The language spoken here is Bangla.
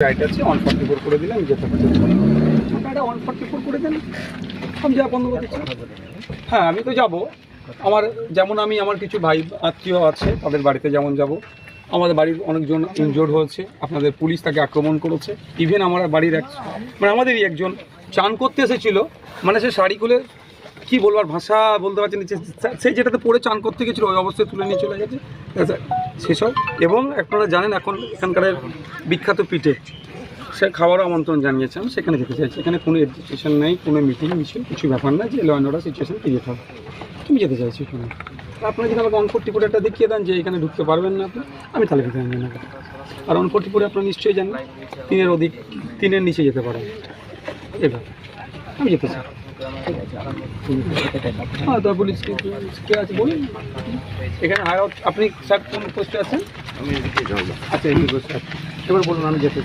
রাইট আছে 144 করে দিলে আমি যেতে পারি। আপনারা 144 করে দেন, আমি যা বন্ধ করে দিচ্ছি। হ্যাঁ আমি তো যাব, আমার যেমন আমি আমার কিছু ভাই আত্মীয় আছে তাদের বাড়িতে যেমন যাব। আমাদের বাড়ির অনেকজন ইনজোর্ড হয়েছে, আপনাদের পুলিশ তাকে আক্রমণ করেছে। ইভেন আমার বাড়ির মানে আমাদেরই একজন চান করতে এসেছিল, মানে সে শাড়ি খুলে কী বলবার ভাষা বলতে পারছেন, সেই যেটাতে পরে চান করতে গেছিলো ওই অবস্থায় তুলে নিয়ে চলে গেছে সেসব। এবং আপনারা জানেন এখন এখানকার বিখ্যাত পিঠে সে খাওয়ারও আমন্ত্রণ জানিয়েছে, আমি সেখানে যেতে চাইছি। এখানে কোনো এডুকেশন নেই, কোনো মিটিং মিছিল কিছু ব্যাপার না যে law and order situation create হবে। তুমি যেতে চাইছি এখানে, আপনারা যদি আমাকে 144 একটা দেখিয়ে দেন যে এখানে ঢুকতে পারবেন না আপনি, আমি তাহলে ভিতরে নিয়ে নেব। আর 144 আপনারা নিশ্চয়ই জানেন 3-এর অধিক, 3-এর নিচে যেতে পারেন। এবার আমি যেতে চাই। হ্যাঁ তো পুলিশ কে আছে বলুন এখানে। আপনি স্যার কোন পোস্টে আছেন? আমি এদিকে যাবো। আচ্ছা এই পোস্টে আছেন, এবার বলুন আমি যেতে